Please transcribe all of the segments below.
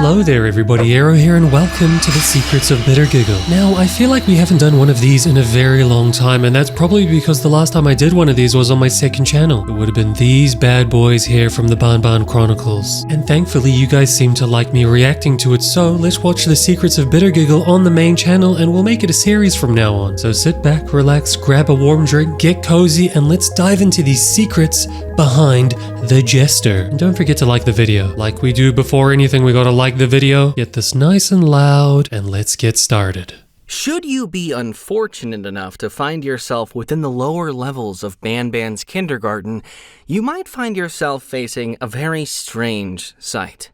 Hello there everybody, Aero here and welcome to the Secrets of Bittergiggle. Now, I feel like we haven't done one of these in a very long time, and that's probably because the last time I did one of these was on my second channel. It would have been these bad boys here from the Banban Chronicles. And thankfully you guys seem to like me reacting to it, so let's watch the Secrets of Bittergiggle on the main channel and we'll make it a series from now on. So sit back, relax, grab a warm drink, get cozy, and let's dive into these secrets behind the Jester. And don't forget to like the video. Like we do before anything, we gotta like the video, get this nice and loud, and let's get started. Should you be unfortunate enough to find yourself within the lower levels of Banban's kindergarten, you might find yourself facing a very strange sight.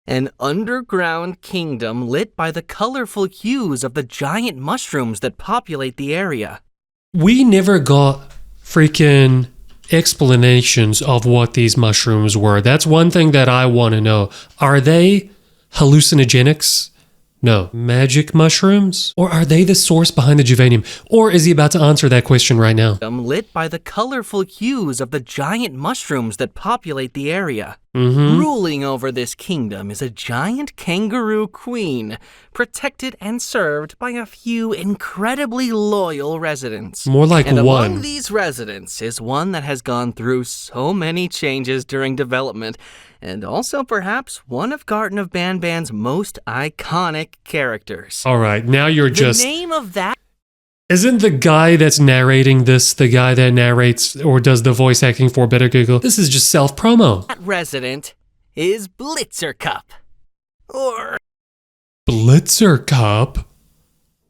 An underground kingdom lit by the colorful hues of the giant mushrooms that populate the area. We never got freaking explanations of what these mushrooms were. That's one thing that I want to know. Are they hallucinogenics? No. Magic mushrooms? Or are they the source behind the Juvenium? Or is he about to answer that question right now? Lit by the colorful hues of the giant mushrooms that populate the area. Ruling over this kingdom is a giant kangaroo queen, protected and served by a few incredibly loyal residents. More like and one. Among these residents is one that has gone through so many changes during development, and also perhaps one of Garten of Banban's most iconic characters. Alright, now you're just... The name of that... Isn't the guy that's narrating this the guy that narrates or does the voice acting for Bittergiggle? This is just self-promo. That resident is Blitzercup. Or... Blitzercup?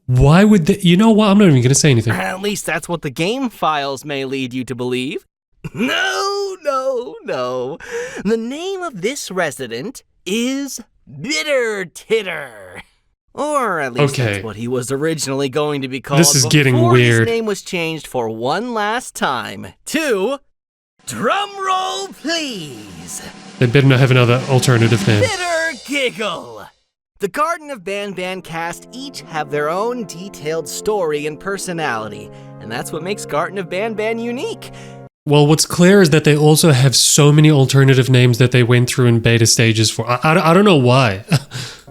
Why would they... You know what? I'm not even going to say anything. At least that's what the game files may lead you to believe. No. The name of this resident is TITTER. Or at least that's what he was originally going to be called. This is getting weird. His name was changed for one last time to... Drumroll, please. They better not have another alternative name. Bittergiggle. The Garten of Banban cast each have their own detailed story and personality, and that's what makes Garten of Banban unique. Well, what's clear is that they also have so many alternative names that they went through in beta stages for. I don't know why.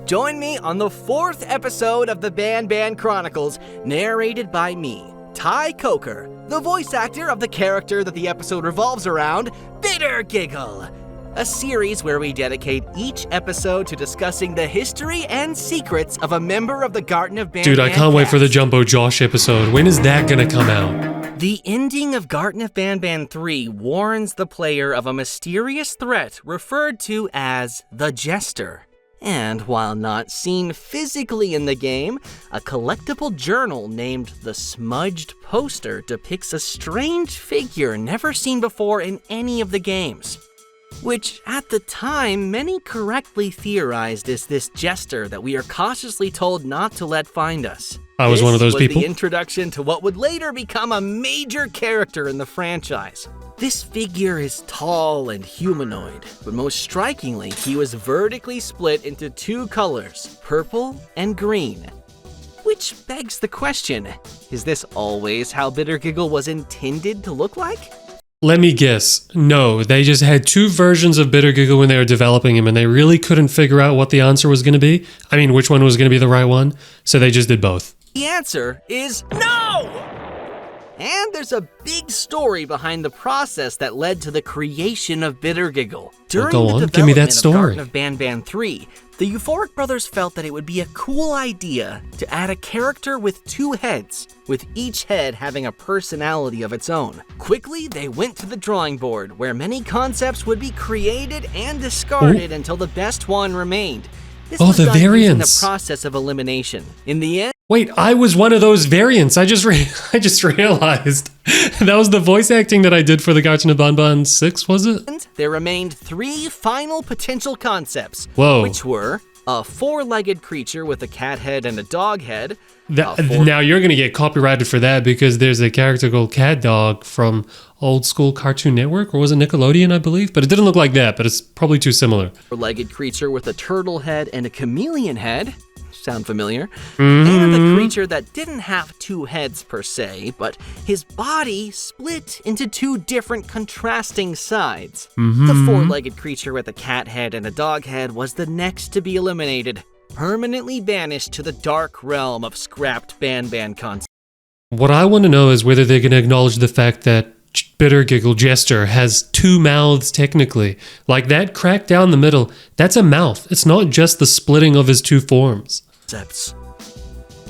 Join me on the 4th episode of the Banban Chronicles, narrated by me, Ty Coker, the voice actor of the character that the episode revolves around, Bittergiggle. A series where we dedicate each episode to discussing the history and secrets of a member of the Garten of Banban. Dude, I can't wait for the Jumbo Josh episode. When is that gonna come out? The ending of Garten of Banban 3 warns the player of a mysterious threat referred to as the Jester. And while not seen physically in the game, a collectible journal named the Smudged Poster depicts a strange figure never seen before in any of the games. Which, at the time, many correctly theorized is this Jester that we are cautiously told not to let find us. I was one of those people. The introduction to what would later become a major character in the franchise. This figure is tall and humanoid, but most strikingly, he was vertically split into two colors, purple and green. Which begs the question, is this always how Bittergiggle was intended to look like? Let me guess. No, they just had two versions of Bittergiggle when they were developing him, and they really couldn't figure out what the answer was going to be. I mean, which one was going to be the right one, so they just did both. The answer is no! And there's a big story behind the process that led to the creation of Bittergiggle. During go on, the give me that development story. of Garten of Banban 3, the Euphoric brothers felt that it would be a cool idea to add a character with two heads, with each head having a personality of its own. Quickly, they went to the drawing board, where many concepts would be created and discarded until the best one remained. This was the done using variants. the process of elimination. In the end, Wait, I was one of those variants. I just realized. That was the voice acting that I did for the Garten of Banban 6, was it? there remained three final potential concepts, Whoa. which were a four-legged creature with a cat head and a dog head. Now you're going to get copyrighted for that because there's a character called Cat Dog from old school Cartoon Network, or was it Nickelodeon, I believe? But it didn't look like that, but it's probably too similar. Four-legged creature with a turtle head and a chameleon head. Sound familiar? And a creature that didn't have two heads per se, but his body split into two different contrasting sides. The four-legged creature with a cat head and a dog head was the next to be eliminated, permanently banished to the dark realm of scrapped Banban content. What I want to know is whether they're going to acknowledge the fact that Bittergiggle Jester has two mouths technically. Like that crack down the middle, that's a mouth. It's not just the splitting of his two forms.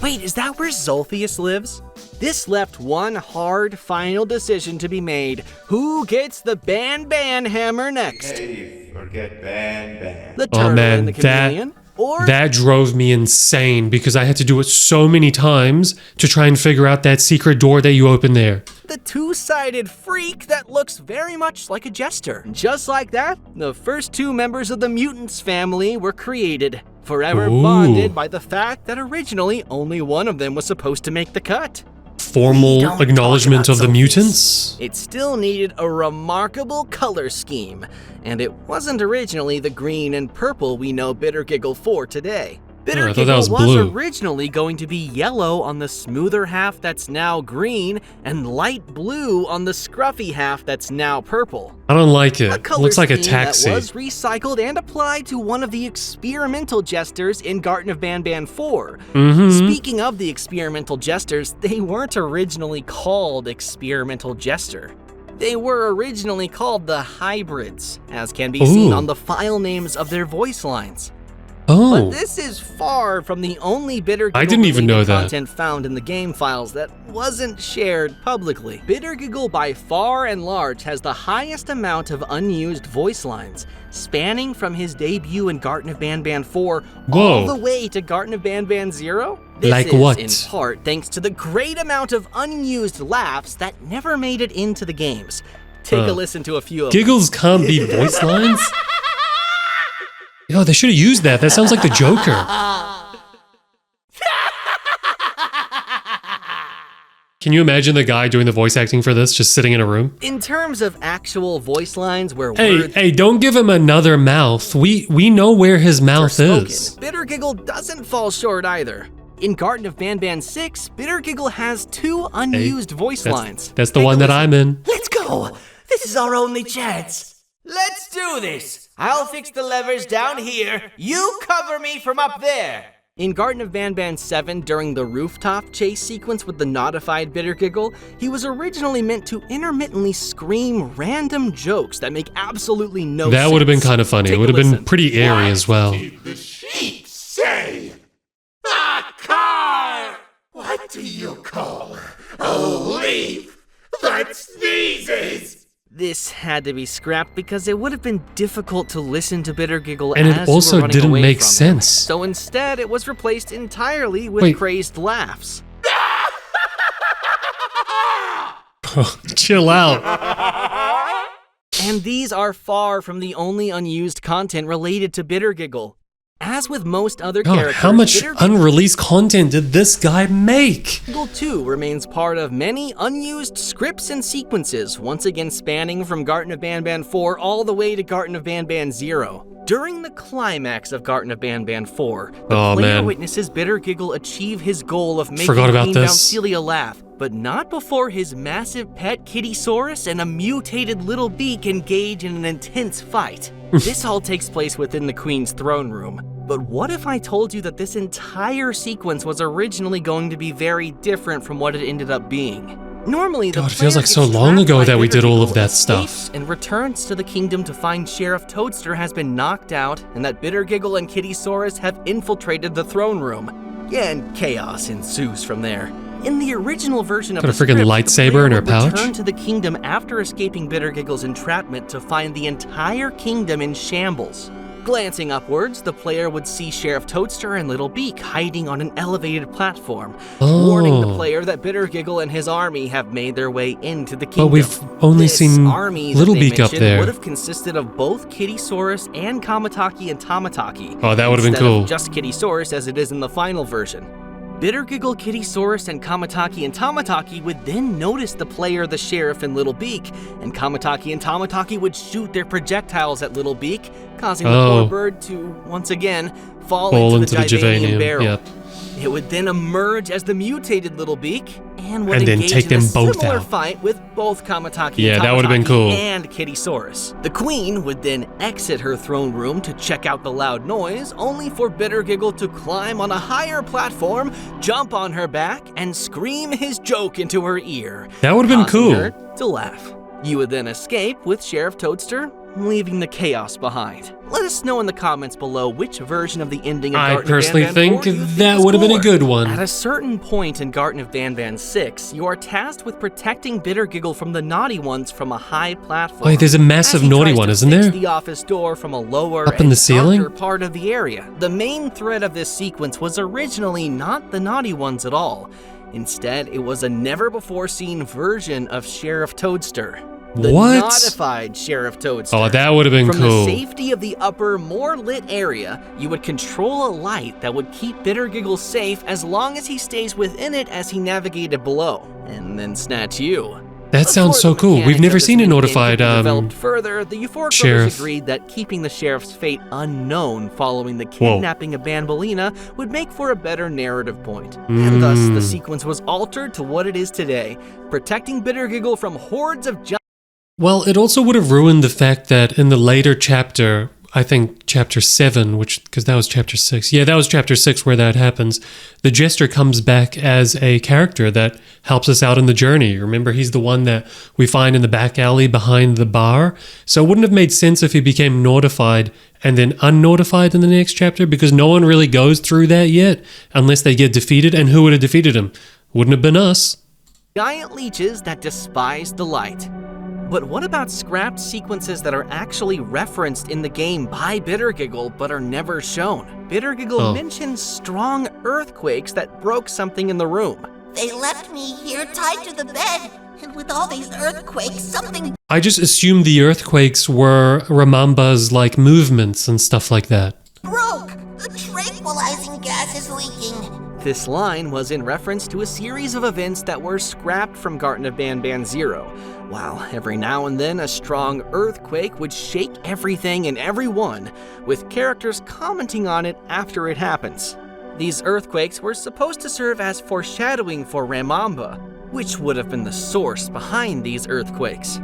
Wait, is that where Zolphius lives? This left one hard final decision to be made. Who gets the Banban hammer next? Hey, forget Banban. The turtle and the chameleon? That drove me insane because I had to do it so many times to try and figure out that secret door that you open there. The two-sided freak that looks very much like a jester. Just like that, the first two members of the mutants family were created, forever bonded by the fact that originally only one of them was supposed to make the cut. Formal acknowledgement of the mutants? It still needed a remarkable color scheme, and it wasn't originally the green and purple we know Bittergiggle for today. Bittergiggle was originally going to be yellow on the smoother half that's now green, and light blue on the scruffy half that's now purple. I don't like it. It looks like a taxi. That was recycled and applied to one of the experimental jesters in Garden of Banban 4. Speaking of the experimental jesters, they weren't originally called experimental jester. They were originally called the hybrids, as can be seen on the file names of their voice lines. But this is far from the only Bittergiggle content found in the game files that wasn't shared publicly. Bittergiggle by far and large has the highest amount of unused voice lines, spanning from his debut in Garden of Banban 4 all the way to Garden of Banban 0. This is in part thanks to the great amount of unused laughs that never made it into the games. Take a listen to a few of them. Giggles can't be voice lines? Yo, they should have used that. That sounds like the Joker. Can you imagine the guy doing the voice acting for this just sitting in a room? In terms of actual voice lines where Hey, don't give him another mouth. We know where his mouth is. Bittergiggle doesn't fall short either. In Garden of Banban 6, Bittergiggle has two unused voice lines. That's the one that I'm in. Let's go. This is our only chance. Let's do this. I'll fix the levers down here. You cover me from up there. In Garden of Banban 7, during the rooftop chase sequence with the notified Bittergiggle, he was originally meant to intermittently scream random jokes that make absolutely no sense. That would have been kind of funny. It would have been pretty airy as well. What did the sheep say? A car! What do you call a leaf that sneezes? This had to be scrapped because it would have been difficult to listen to Bittergiggle and as it also you were running didn't away make from sense. Him. So instead, it was replaced entirely with crazed laughs. Chill out. And these are far from the only unused content related to Bittergiggle. As with most other characters, how much unreleased content did this guy make? Bittergiggle 2 remains part of many unused scripts and sequences, once again spanning from Garden of Banban 4 all the way to Garden of Banban 0. During the climax of Garden of Banban 4, the player witnesses Bittergiggle achieve his goal of making Queen Bouncelia laugh, but not before his massive pet Kittysaurus and a mutated little beak engage in an intense fight. This all takes place within the Queen's throne room. But what if I told you that this entire sequence was originally going to be very different from what it ended up being? Normally, the it feels like so long ago that we did all of that stuff. And returns to the kingdom to find Sheriff Toadster has been knocked out and that Bittergiggle and Kittysaurus have infiltrated the throne room. And chaos ensues from there. In the original version of the script, freaking lightsaber in her pouch. Return to the kingdom after escaping Bittergiggle's entrapment to find the entire kingdom in shambles. Glancing upwards, the player would see Sheriff Toadster and Little Beak hiding on an elevated platform, warning the player that Bittergiggle and his army have made their way into the kingdom. But we've only seen Little Beak up there. Would have consisted of both Kittysaurus and Kamataki and Tamataki. Oh, that would have been cool. Instead of just Kittysaurus as it is in the final version. Bittergiggle, Kittysaurus, and Kamataki and Tamataki would then notice the player, the sheriff, and Little Beak, and Kamataki and Tamataki would shoot their projectiles at Little Beak, causing the poor bird to, once again, fall into the Givanium barrel. Yep. It would then emerge as the mutated Little Beak and would then engage take in them a both similar out. fight with both Kamataki Yeah, and that would've been Tamataki cool. and Kittysaurus. The queen would then exit her throne room to check out the loud noise, only for Bittergiggle to climb on a higher platform, jump on her back, and scream his joke into her ear. That would've been causing cool. her to laugh. You would then escape with Sheriff Toadster, leaving the chaos behind. Let us know in the comments below which version of the ending of I Garten personally of Banban 4 think you that was would have been a cooler. good one. At a certain point in Garten of Banban 6, you are tasked with protecting Bittergiggle from the naughty ones from a high platform. Wait, there's a massive as he naughty tries one, to isn't fix there? the office door from a lower Up in and the ceiling? darker part of the area. The main threat of this sequence was originally not the naughty ones at all. Instead, it was a never-before-seen version of Sheriff Toadster. The What? modified Sheriff Toadster. Oh, that would have been From cool. the safety of the upper, more lit area, you would control a light that would keep Bittergiggle safe as long as he stays within it as he navigated below, and then snatch you. That sounds so Before the cool. We've mechanics never of this seen a minigame notified could be developed further, the Euphoric sheriff. Brothers agreed that keeping the sheriff's fate unknown following the kidnapping of Banbaleena would make for a better narrative point. And thus, the sequence was altered to what it is today, protecting Bittergiggle from hordes of giant. Well, it also would have ruined the fact that in the later chapter, I think chapter 7, because that was chapter 6. Yeah, that was chapter 6 where that happens. The Jester comes back as a character that helps us out in the journey. Remember, he's the one that we find in the back alley behind the bar. So it wouldn't have made sense if he became notified and then unnotified in the next chapter, because no one really goes through that yet unless they get defeated. And who would have defeated him? Wouldn't have been us. Giant leeches that despise the light. But what about scrapped sequences that are actually referenced in the game by Bittergiggle but are never shown? Bittergiggle mentions strong earthquakes that broke something in the room. They left me here tied to the bed, and with all these earthquakes, something I just assumed the earthquakes were Ramamba's like movements and stuff like that. broke. The tranquilizing gas is leaking. This line was in reference to a series of events that were scrapped from Garten of Banban 0, while every now and then a strong earthquake would shake everything and everyone, with characters commenting on it after it happens. These earthquakes were supposed to serve as foreshadowing for Ramamba, which would have been the source behind these earthquakes.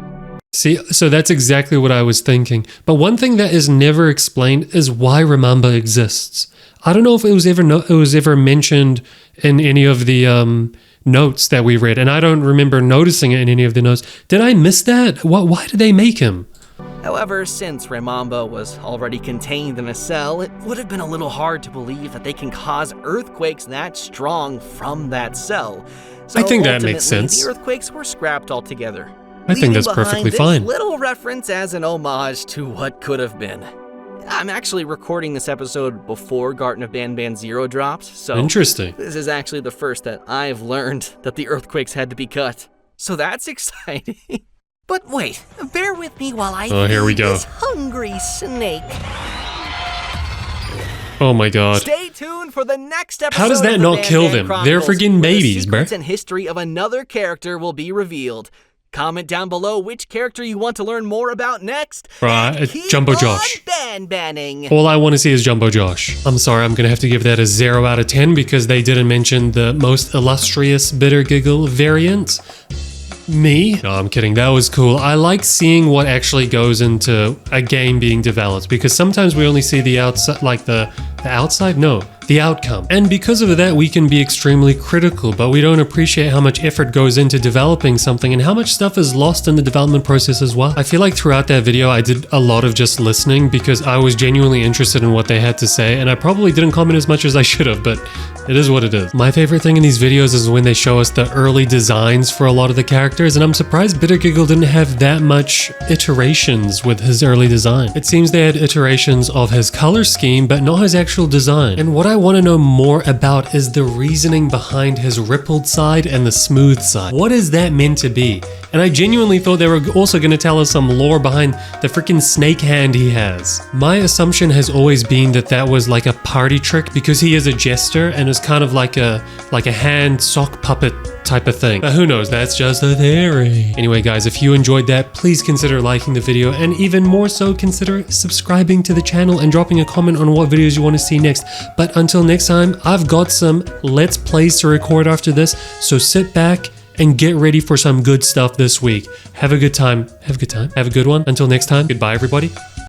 See, so that's exactly what I was thinking. But one thing that is never explained is why Ramamba exists. I don't know if it was ever mentioned in any of the notes that we read, and I don't remember noticing it in any of the notes. Did I miss that? Why did they make him? However, since Ramamba was already contained in a cell, it would have been a little hard to believe that they can cause earthquakes that strong from that cell. So I think that makes ultimately, sense. the earthquakes were scrapped altogether. I think that's leaving perfectly behind fine. This little reference as an homage to what could have been. I'm actually recording this episode before Garten of Banban 0 dropped, so Interesting. this is actually the first that I've learned that the earthquakes had to be cut. So that's exciting. But wait, bear with me while I Here we feed go. this hungry snake. Oh my god. Stay tuned for the next episode. How does that of the not kill Banban them? Chronicles, They're friggin' where babies, the secrets bruh. and history of another character will be revealed. Comment down below which character you want to learn more about next. Right, and it's keep Jumbo on Josh. Banning. All I want to see is Jumbo Josh. I'm sorry, I'm going to have to give that a 0 out of 10 because they didn't mention the most illustrious Bittergiggle variant. Me? No, I'm kidding. That was cool. I like seeing what actually goes into a game being developed because sometimes we only see the outside, like the outside? No, the outcome. And because of that, we can be extremely critical, but we don't appreciate how much effort goes into developing something and how much stuff is lost in the development process as well. I feel like throughout that video, I did a lot of just listening because I was genuinely interested in what they had to say, and I probably didn't comment as much as I should have, but it is what it is. My favorite thing in these videos is when they show us the early designs for a lot of the characters, and I'm surprised Bittergiggle didn't have that much iterations with his early design. It seems they had iterations of his color scheme, but not his actual design. And what I want to know more about is the reasoning behind his rippled side and the smooth side. What is that meant to be? And I genuinely thought they were also going to tell us some lore behind the freaking snake hand he has. My assumption has always been that that was like a party trick because he is a jester and is kind of like a hand sock puppet type of thing. But who knows, that's just a theory. Anyway guys, if you enjoyed that, please consider liking the video, and even more so, consider subscribing to the channel and dropping a comment on what videos you want to see next. But until next time, I've got some Let's Plays to record after this, so sit back and get ready for some good stuff this week. Have a good time. Have a good time. Have a good one. Until next time, goodbye everybody.